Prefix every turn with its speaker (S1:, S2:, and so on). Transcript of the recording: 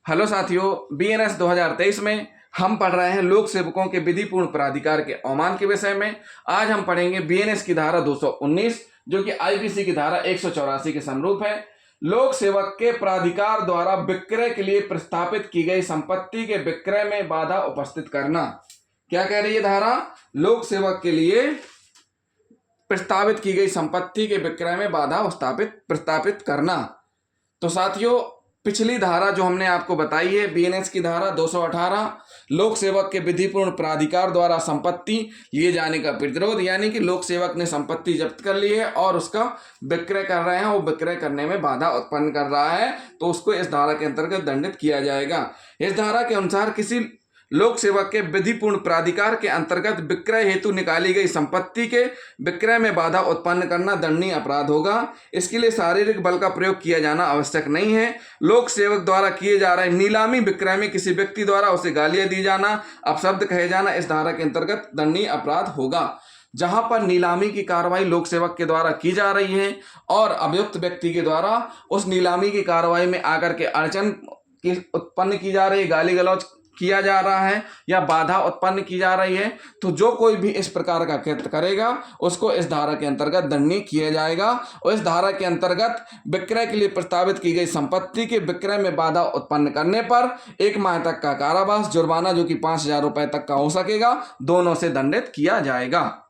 S1: Hello साथियों, BNS 2023 में हम पढ़ रहे हैं लोक सेवकों के विधिपूर्ण प्राधिकार के अवमान के विषय में। आज हम पढ़ेंगे बीएनएस की धारा 219 जो कि आईपीसी की धारा 184 के समरूप है। लोक सेवक के प्राधिकार द्वारा विक्रय के लिए प्रस्तापित की गई संपत्ति के विक्रय में बाधा उपस्थित करना। क्या कह रही है धारा? लोक सेवक के लिए प्रस्तावित की गई संपत्ति के विक्रय में बाधा प्रस्तापित करना। तो साथियों, पिछली धारा जो हमने आपको बताई है बीएनएस की धारा 218, लोक सेवक के विधिपूर्ण प्राधिकार द्वारा संपत्ति लिए जाने का प्रतिरोध, यानी कि लोक सेवक ने संपत्ति जब्त कर ली है और उसका विक्रय कर रहे हैं, वो विक्रय करने में बाधा उत्पन्न कर रहा है, तो उसको इस धारा के अंतर्गत दंडित किया जाएगा। इस धारा के अनुसार किसी लोक सेवक के विधिपूर्ण प्राधिकार के अंतर्गत विक्रय हेतु निकाली गई संपत्ति के विक्रय में बाधा उत्पन्न करना दंडनीय अपराध होगा। इसके लिए शारीरिक बल का प्रयोग किया जाना आवश्यक नहीं है। लोक सेवक द्वारा किए जा रहे नीलामी विक्रय में किसी व्यक्ति द्वारा उसे गालियां दी जाना, अपशब्द कहे जाना इस धारा के अंतर्गत दंडनीय अपराध होगा। जहां पर नीलामी की कार्रवाई लोक सेवक के द्वारा की जा रही है और अभियुक्त व्यक्ति के द्वारा उस नीलामी की कार्रवाई में आकर के अड़चन उत्पन्न की जा रही है, गाली गलौज किया जा रहा है या बाधा उत्पन्न की जा रही है, तो जो कोई भी इस प्रकार का कृत्य करेगा उसको इस धारा के अंतर्गत दंडनीय किया जाएगा। और इस धारा के अंतर्गत विक्रय के लिए प्रस्तावित की गई संपत्ति के विक्रय में बाधा उत्पन्न करने पर 1 माह तक का कारावास, जुर्माना जो कि 5,000 रुपए तक का हो सकेगा, दोनों से दंडित किया जाएगा।